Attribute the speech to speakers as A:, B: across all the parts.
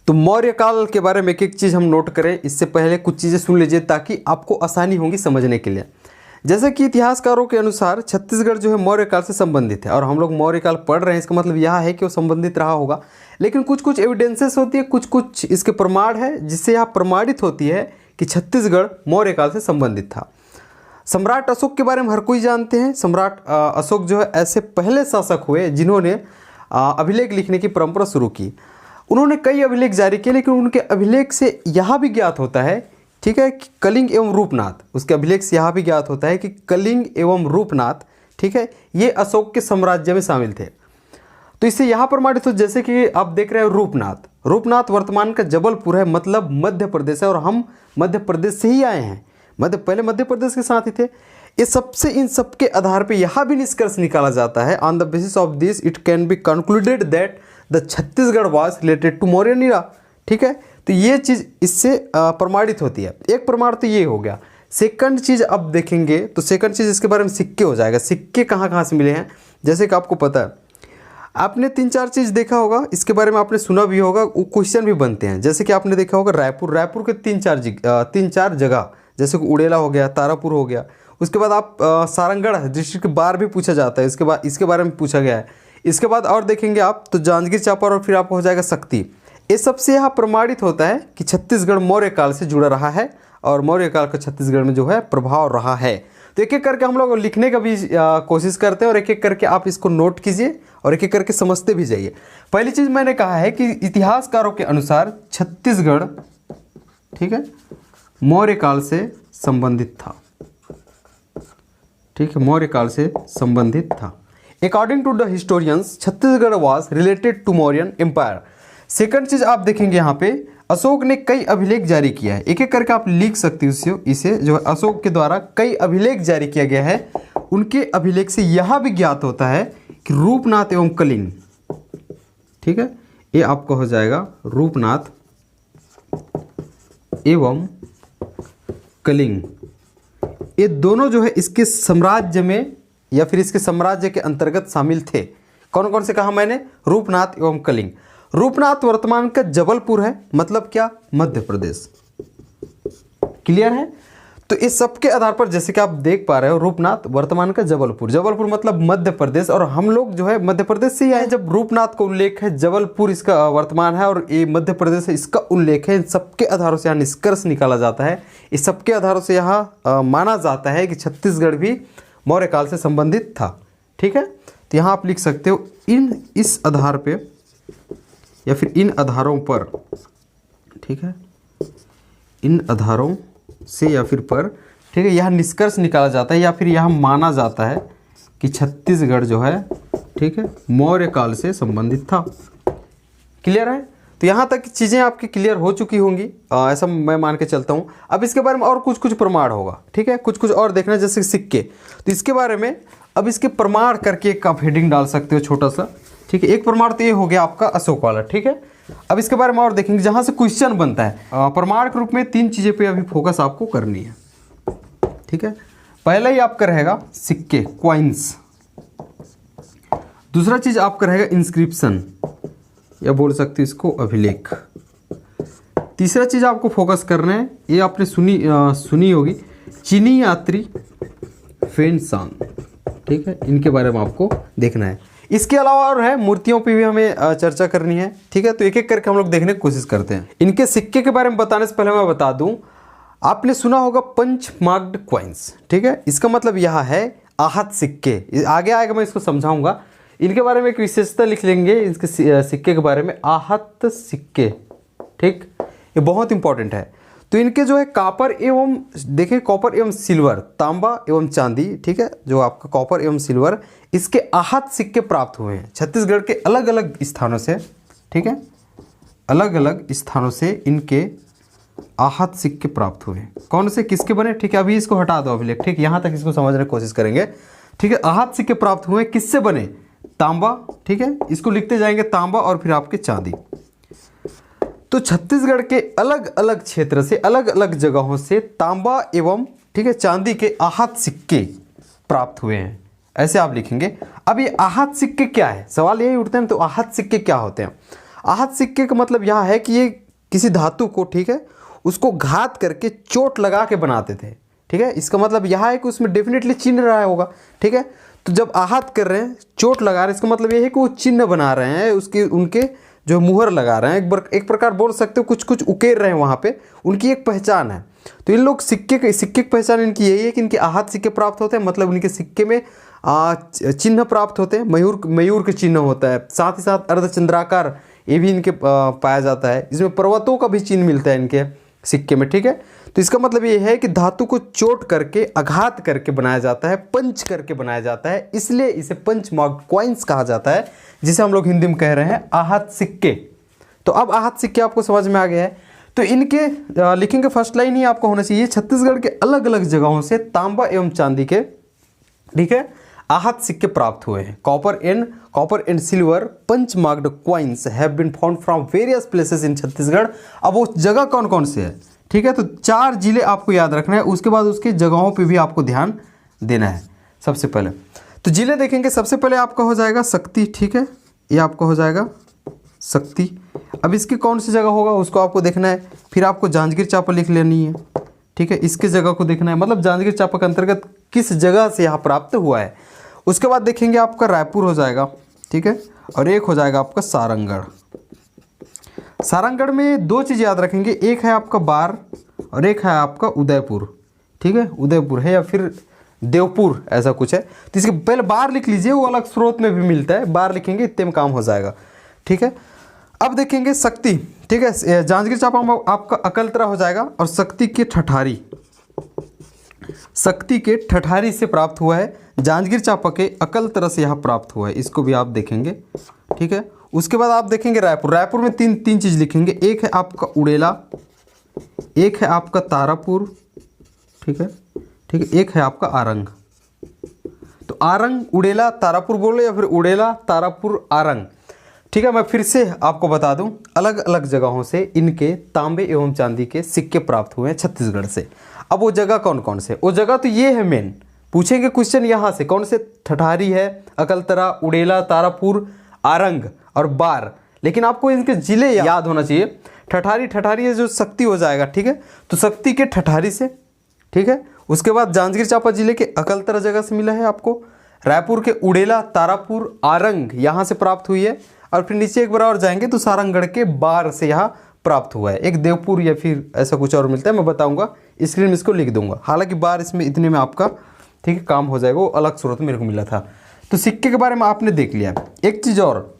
A: तो मौर्य काल के बारे में एक एक चीज़ हम नोट करें, इससे पहले कुछ चीज़ें सुन लीजिए ताकि आपको आसानी होगी समझने के लिए। जैसे कि इतिहासकारों के अनुसार छत्तीसगढ़ जो है मौर्य काल से संबंधित है, और हम लोग मौर्य काल पढ़ रहे हैं, इसका मतलब यह है कि वो संबंधित रहा होगा। लेकिन कुछ कुछ एविडेंसेस होती है, कुछ कुछ इसके प्रमाण है जिससे यह प्रमाणित होती है कि छत्तीसगढ़ मौर्य काल से संबंधित था। सम्राट अशोक के बारे में हर कोई जानते हैं। सम्राट अशोक जो है ऐसे पहले शासक हुए जिन्होंने अभिलेख लिखने की परंपरा शुरू की। उन्होंने कई अभिलेख जारी किए, लेकिन उनके अभिलेख से यह भी ज्ञात होता है, ठीक है, कि कलिंग एवं रूपनाथ, उसके अभिलेख से यह भी ज्ञात होता है कि कलिंग एवं रूपनाथ, ठीक है, ये अशोक के साम्राज्य में शामिल थे। तो इससे यहाँ प्रमाणित हो, जैसे कि आप देख रहे हैं रूपनाथ, रूपनाथ वर्तमान का जबलपुर है, मतलब मध्य प्रदेश है, और हम मध्य प्रदेश से ही आए हैं, पहले मध्य प्रदेश के साथ ही थे। ये सबसे इन सब के आधार पे यह भी निष्कर्ष निकाला जाता है, on the basis of this it can be concluded that the Chhattisgarh was related to Mauryan era, ठीक है। तो ये चीज़ इससे प्रमाणित होती है। एक प्रमाण तो ये हो गया। सेकंड चीज़ अब देखेंगे तो सेकंड चीज़ इसके बारे में सिक्के हो जाएगा। सिक्के कहाँ कहाँ से मिले हैं, जैसे कि आपको पता है, आपने 3-4 चीज़ देखा होगा, इसके बारे में आपने सुना भी होगा, वो क्वेश्चन भी बनते हैं। जैसे कि आपने देखा होगा रायपुर के 3-4 जगह, जैसे कि उड़ेला हो गया, तारापुर हो गया। उसके बाद आप सारंगढ़ डिस्ट्रिक्ट बार भी पूछा जाता है, इसके बाद इसके बारे में पूछा गया है। इसके बाद और देखेंगे आप तो जांजगीर चांपा, और फिर आपको हो जाएगा शक्ति। ये सबसे यहाँ प्रमाणित होता है कि छत्तीसगढ़ मौर्य काल से जुड़ा रहा है, और मौर्य काल का छत्तीसगढ़ में जो है प्रभाव रहा है। तो एक एक करके हम लोग लिखने का भी कोशिश करते हैं, और एक एक करके आप इसको नोट कीजिए और एक एक करके समझते भी जाइए। पहली चीज़ मैंने कहा है कि इतिहासकारों के अनुसार छत्तीसगढ़, ठीक है, मौर्य काल से संबंधित था, ठीक है, मौर्य काल से संबंधित था। According to the historians Chhattisgarh was related to Mauryan empire. Second चीज आप देखेंगे यहाँ पे अशोक ने कई अभिलेख जारी किया है। एक एक करके आप लिख सकते हो इसे जो है अशोक के द्वारा कई अभिलेख जारी किया गया है। उनके अभिलेख से यह भी ज्ञात होता है कि रूपनाथ एवं कलिंग, ठीक है, ये आपका हो जाएगा रूपनाथ एवं कलिंग, ये दोनों जो है इसके साम्राज्य में या फिर इसके साम्राज्य के अंतर्गत शामिल थे। कौन कौन से कहा मैंने, रूपनाथ एवं कलिंग। रूपनाथ वर्तमान का जबलपुर है, मतलब क्या, मध्य प्रदेश। क्लियर है। तो इस सब के आधार पर जैसे कि आप देख पा रहे हो, रूपनाथ वर्तमान का जबलपुर मतलब मध्य प्रदेश, और हम लोग जो है मध्य प्रदेश से ही आए। जब रूपनाथ का उल्लेख है, जबलपुर इसका वर्तमान है और ये मध्य प्रदेश है, इसका उल्लेख है। इन सबके आधारों से यहाँ निष्कर्ष निकाला जाता है। इस सबके आधारों से यहाँ माना जाता है कि छत्तीसगढ़ भी मौर्य काल से संबंधित था, ठीक है। तो यहाँ आप लिख सकते हो इस आधार पे या फिर इन आधारों पर, ठीक है, इन आधारों से या फिर पर, ठीक है, यह निष्कर्ष निकाला जाता है या फिर यह माना जाता है कि छत्तीसगढ़ जो है, ठीक है, मौर्य काल से संबंधित था। क्लियर है। तो यहाँ तक चीज़ें आपकी क्लियर हो चुकी होंगी, ऐसा मैं मान के चलता हूँ। अब इसके बारे में और कुछ कुछ प्रमाण होगा, ठीक है, कुछ कुछ और देखना, जैसे सिक्के। तो इसके बारे में अब इसके प्रमाण करके एक आप हेडिंग डाल सकते हो छोटा सा, ठीक है। एक प्रमाण तो ये हो गया आपका अशोक वाला, ठीक है। अब इसके बारे में और देखेंगे जहाँ से क्वेश्चन बनता है। प्रमाण के रूप में 3 चीज़ें पे अभी फोकस आपको करनी है, ठीक है। पहला ही आपका रहेगा सिक्के, क्वाइंस। दूसरा चीज़ आपका रहेगा इंस्क्रिप्शन, या बोल सकते हो इसको अभिलेख। तीसरा चीज़ आपको फोकस करना है, ये आपने सुनी होगी, चीनी यात्री फेनसांग, ठीक है, इनके बारे में आपको देखना है। इसके अलावा और है, मूर्तियों पे भी हमें चर्चा करनी है, ठीक है। तो एक एक करके हम लोग देखने की कोशिश करते हैं। इनके सिक्के के बारे में बताने से पहले मैं बता दूं, आपने सुना होगा पंच मार्क्ड क्वाइंस, ठीक है। इसका मतलब यह है आहत सिक्के। आगे आएगा मैं इसको समझाऊंगा। इनके बारे में एक विशेषता लिख लेंगे, इसके सिक्के के बारे में, आहत सिक्के, ठीक, ये बहुत इंपॉर्टेंट है। तो इनके जो है कॉपर एवं, देखिए कॉपर एवं सिल्वर, तांबा एवं चांदी, ठीक है, जो आपका कॉपर एवं सिल्वर, इसके आहत सिक्के प्राप्त हुए हैं छत्तीसगढ़ के अलग अलग स्थानों से, ठीक है, अलग अलग स्थानों से इनके आहत सिक्के प्राप्त हुए हैं। कौन से, किसके बने, ठीक है, अभी इसको हटा दो अभिलेख, ठीक, यहाँ तक इसको समझने की कोशिश करेंगे, ठीक है। आहत सिक्के प्राप्त हुए किससे बने, तांबा, ठीक है, इसको लिखते जाएंगे तांबा, और फिर आपके चांदी। तो छत्तीसगढ़ के अलग अलग क्षेत्र से, अलग अलग जगहों से तांबा एवं, ठीक है, चांदी के आहत सिक्के प्राप्त हुए हैं, ऐसे आप लिखेंगे। अब ये आहत सिक्के क्या है, सवाल यही उठते हैं। तो आहत सिक्के क्या होते हैं। आहत सिक्के का मतलब यहाँ है कि ये किसी धातु को, ठीक है, उसको घात करके चोट लगा के बनाते थे, ठीक है। इसका मतलब यहाँ है कि उसमें डेफिनेटली चिन्ह रहा होगा, ठीक है। तो जब आहत कर रहे हैं, चोट लगा रहे हैं, इसका मतलब ये है कि वो चिन्ह बना रहे हैं, उसके उनके जो मुहर लगा रहे हैं, एक प्रकार बोल सकते हो कुछ कुछ उकेर रहे हैं वहाँ पे, उनकी एक पहचान है। तो इन लोग सिक्के की पहचान इनकी यही है कि इनके आहत सिक्के प्राप्त होते हैं, मतलब उनके सिक्के में चिन्ह प्राप्त होते हैं, मयूर के चिन्ह होता है, साथ ही साथ अर्धचंद्राकार ये भी इनके पाया जाता है। इसमें पर्वतों का भी चिन्ह मिलता है इनके सिक्के में, ठीक है। तो इसका मतलब ये है कि धातु को चोट करके, आघात करके बनाया जाता है, पंच करके बनाया जाता है, इसलिए इसे पंच मार्क्ड कॉइन्स कहा जाता है, जिसे हम लोग हिंदी में कह रहे हैं आहत सिक्के। तो अब आहत सिक्के आपको समझ में आ गया है। तो इनके लिखेंगे फर्स्ट लाइन ही आपको होना चाहिए, छत्तीसगढ़ के अलग अलग जगहों से तांबा एवं चांदी के, ठीक है, आहत सिक्के प्राप्त हुए हैं। Copper and silver punch marked coins have been found from various places in Chhattisgarh. अब वो जगह कौन कौन से है, ठीक है। तो 4 जिले आपको याद रखना है, उसके बाद उसके जगहों पे भी आपको ध्यान देना है। सबसे पहले तो जिले देखेंगे, सबसे पहले आपका हो जाएगा शक्ति, ठीक है, ये आपका हो जाएगा शक्ति। अब इसकी कौन सी जगह होगा उसको आपको देखना है। फिर आपको जांजगीर चांपा लिख लेनी है, ठीक है, इसके जगह को देखना है, मतलब जांजगीर चांपा के अंतर्गत किस जगह से यहाँ प्राप्त हुआ है। उसके बाद देखेंगे आपका रायपुर हो जाएगा, ठीक है, और एक हो जाएगा आपका सारंगढ़। सारंगढ़ में 2 चीज़ याद रखेंगे, एक है आपका बार और एक है आपका उदयपुर, ठीक है, उदयपुर है या फिर देवपुर ऐसा कुछ है। तो इसके पहले बार लिख लीजिए, वो अलग स्रोत में भी मिलता है, बार लिखेंगे इतने में काम हो जाएगा, ठीक है। अब देखेंगे शक्ति, ठीक है, जांजगीर चांपा में आपका अकलतरा हो जाएगा और शक्ति के ठठारी से प्राप्त हुआ है। जांजगीर चांपा के अकलतरा से यहाँ प्राप्त हुआ है, इसको भी आप देखेंगे, ठीक है। उसके बाद आप देखेंगे रायपुर में तीन चीज़ लिखेंगे, एक है आपका उड़ेला, एक है आपका तारापुर, ठीक है, एक है आपका आरंग। तो आरंग, उड़ेला, तारापुर बोलो या फिर उड़ेला, तारापुर, आरंग, ठीक है। मैं फिर से आपको बता दूं, अलग अलग जगहों से इनके तांबे एवं चांदी के सिक्के प्राप्त हुए हैं छत्तीसगढ़ से। अब वो जगह कौन कौन से, वो जगह तो ये है मेन, पूछेंगे क्वेश्चन यहाँ से, कौन से, ठठारी है, अकलतरा, उड़ेला, तारापुर, आरंग और बार। लेकिन आपको इनके जिले याद होना चाहिए। ठठारी है जो शक्ति हो जाएगा, ठीक है, तो शक्ति के ठठारी से, ठीक है। उसके बाद जांजगीर चांपा जिले के अकलतरा जगह से मिला है आपको। रायपुर के उड़ेला, तारापुर, आरंग यहाँ से प्राप्त हुई है। और फिर नीचे एक बार और जाएंगे तो सारंगढ़ के बार से यहाँ प्राप्त हुआ है। एक देवपुर या फिर ऐसा कुछ और मिलता है, मैं बताऊंगा, स्क्रीन में इसको लिख दूंगा। हालांकि बार इसमें इतने में आपका, ठीक है, काम हो जाएगा, वो अलग स्रोत मेरे को मिला था। तो सिक्के के बारे में आपने देख लिया। एक चीज़ और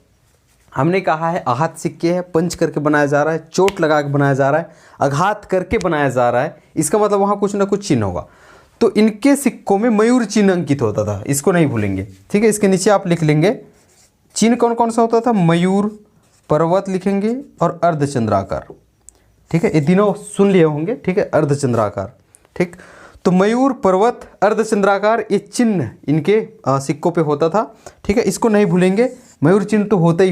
A: हमने कहा है, आहत सिक्के है, पंच करके बनाया जा रहा है, चोट लगा के बनाया जा रहा है, आघात करके बनाया जा रहा है, इसका मतलब वहाँ कुछ ना कुछ चिन्ह होगा। तो इनके सिक्कों में मयूर चिन्ह अंकित होता था, इसको नहीं भूलेंगे, ठीक है। इसके नीचे आप लिख लेंगे चिन्ह कौन कौन सा होता था, मयूर, पर्वत लिखेंगे और अर्धचंद्राकार, ठीक है, ये तीनों सुन लिए होंगे, ठीक है, अर्धचंद्राकार, ठीक। तो मयूर, पर्वत, अर्धचंद्राकार ये चिन्ह इनके सिक्कों पे होता था, ठीक है, इसको नहीं भूलेंगे। मयूर चिन्ह तो होता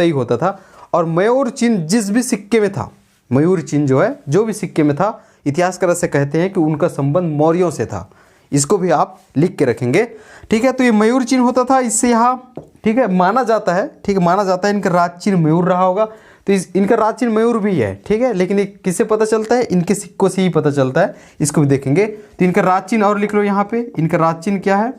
A: ही होता था। और मयूर चिन्ह जिस भी सिक्के में था, मयूर चिन्ह जो है, जो भी सिक्के में था, इतिहासकार से कहते हैं कि उनका संबंध मौर्यों से था, इसको भी आप लिख के रखेंगे, ठीक है। तो ये मयूर चिन्ह होता था, इससे यहाँ, ठीक है, माना जाता है, ठीक है, माना जाता है इनका राज चिन्ह मयूर रहा होगा। तो इनका राज चिन्ह मयूर भी है, ठीक है, लेकिन ये किससे पता चलता है, इनके सिक्कों से ही पता चलता है, इसको भी देखेंगे। तो इनका राज चिन्ह और लिख लो यहाँ पे, इनका राज चिन्ह क्या है,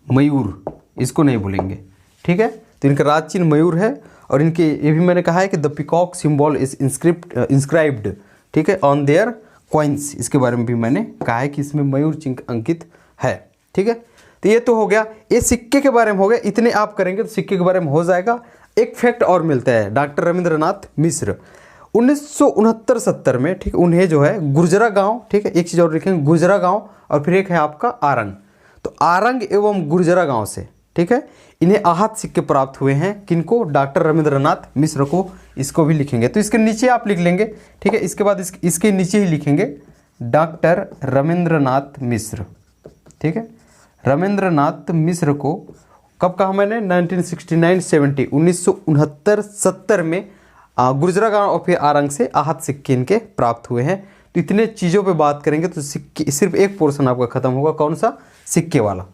A: मयूर, इसको नहीं भूलेंगे, ठीक है। तो इनका राज चिन्ह मयूर है। और इनके ये भी मैंने कहा है कि the peacock symbol is inscribed, ठीक है, ऑन देयर कॉइन्स, इसके बारे में भी मैंने कहा है कि इसमें मयूर चिन्ह अंकित है, ठीक है। तो ये तो हो गया, ये सिक्के के बारे में हो गया, इतने आप करेंगे तो सिक्के के बारे में हो जाएगा। एक फैक्ट और मिलता है, डॉक्टर रविंद्रनाथ मिश्र 1969-70 में, ठीक, उन्हें जो है गुर्जरा गांव, ठीक है, एक चीज़ और लिखेंगे, गुर्जरा गांव, और फिर एक है आपका आरंग। तो आरंग एवं गुर्जरा गांव से, ठीक है, इन्हें आहत सिक्के प्राप्त हुए हैं, किनको, डॉक्टर रविंद्रनाथ मिश्र को, इसको भी लिखेंगे। तो इसके नीचे आप लिख लेंगे, ठीक है, इसके बाद इसके नीचे ही लिखेंगे डॉक्टर रविंद्रनाथ मिश्र, ठीक है। रविंद्रनाथ मिश्र को कब कहा मैंने, 1969-70, 1969-70 में गुर्जरा गांव और फिर आरंग से आहत सिक्के इनके प्राप्त हुए हैं। तो इतने चीज़ों पे बात करेंगे तो सिक्के, सिर्फ एक पोर्शन आपका खत्म होगा, कौन सा, सिक्के वाला।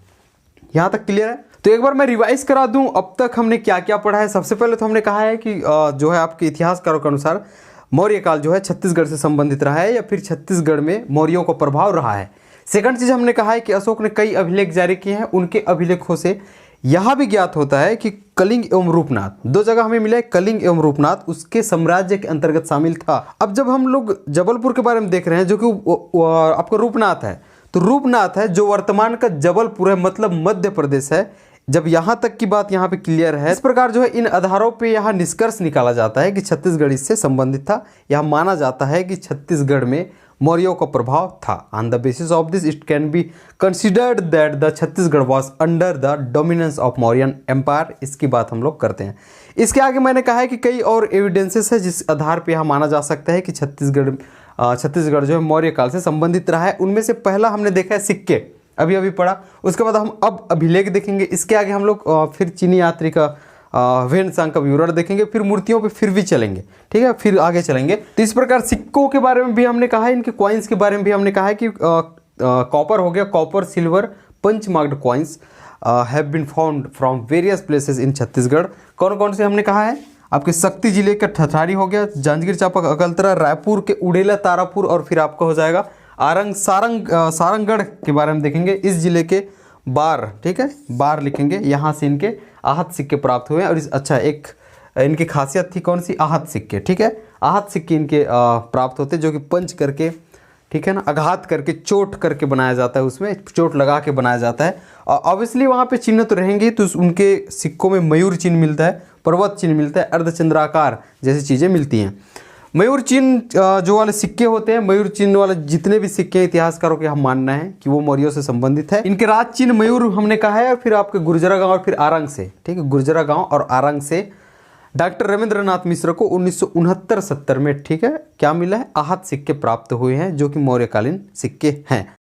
A: यहाँ तक क्लियर है। तो एक बार मैं रिवाइज करा दूं अब तक हमने क्या क्या पढ़ा है। सबसे पहले तो हमने कहा है कि जो है आपके इतिहासकारों के अनुसार मौर्य काल जो है छत्तीसगढ़ से संबंधित रहा है या फिर छत्तीसगढ़ में मौर्यों का प्रभाव रहा है। सेकंड चीज हमने कहा है कि अशोक ने कई अभिलेख जारी किए हैं, उनके अभिलेखों से यह भी ज्ञात होता है कि कलिंग एवं रूपनाथ, दो जगह हमें मिला है, कलिंग एवं रूपनाथ उसके साम्राज्य के अंतर्गत शामिल था। अब जब हम लोग जबलपुर के बारे में देख रहे हैं जो कि आपका रूपनाथ है, तो रूपनाथ है जो वर्तमान का जबलपुर है, मतलब मध्य प्रदेश है। जब यहाँ तक की बात यहाँ पे क्लियर है, इस प्रकार जो है इन आधारों पे यहाँ निष्कर्ष निकाला जाता है कि छत्तीसगढ़ इससे संबंधित था। यह माना जाता है कि छत्तीसगढ़ में मौर्यों का प्रभाव था। On the basis of this it can be considered that the Chhattisgarh was under the dominance of Mauryan empire. इसकी बात हम लोग करते हैं। इसके आगे मैंने कहा है कि कई और एविडेंसेस है जिस आधार पर यह माना जा सकता है कि छत्तीसगढ़ जो है मौर्य काल से संबंधित रहा है। उनमें से पहला हमने देखा है सिक्के, अभी अभी पढ़ा। उसके बाद हम अब अभिलेख देखेंगे। इसके आगे हम लोग फिर चीनी यात्री का वेनसांग का विवरण देखेंगे, फिर मूर्तियों पे फिर भी चलेंगे, ठीक है, फिर आगे चलेंगे। तो इस प्रकार सिक्कों के बारे में भी हमने कहा है, इनके कॉइन्स के बारे में भी हमने कहा है कि कॉपर हो गया, copper, silver, punch marked coins have been found from various places in Chhattisgarh. कौन कौन से हमने कहा है? आपके शक्ति जिले का ठठारी हो गया, जांजगीर चांपा, अकलतरा, रायपुर के उड़ेला, तारापुर, और फिर आपका हो जाएगा सारंगगढ़ के बारे में देखेंगे। इस जिले के बार, ठीक है, बार लिखेंगे, यहाँ से इनके आहत सिक्के प्राप्त हुए हैं। और अच्छा एक इनकी खासियत थी कौन सी? आहत सिक्के, ठीक है, आहत सिक्के इनके प्राप्त होते जो कि पंच करके, ठीक है ना, आघात करके, चोट करके बनाया जाता है, उसमें चोट लगा के बनाया जाता है। और ऑब्वियसली वहाँ पे चिन्ह तो रहेंगे, तो उनके सिक्कों में मयूर चिन्ह मिलता है, पर्वत चिन्ह मिलता है, अर्धचंद्राकार जैसी चीज़ें मिलती हैं। मयूर चिन्ह जो वाले सिक्के होते हैं, मयूर चिन्ह वाले जितने भी सिक्के हैं इतिहासकारों के हम मानना है कि वो मौर्यों से संबंधित है। इनके राज चिन्ह मयूर हमने कहा है। और फिर आपके गुर्जरा गांव और फिर आरंग से, ठीक है, गुर्जरा गांव और आरंग से डॉक्टर रविंद्रनाथ मिश्र को 1969-70 में, ठीक है, क्या मिला है? आहत सिक्के प्राप्त हुए हैं जो कि मौर्यकालीन सिक्के हैं।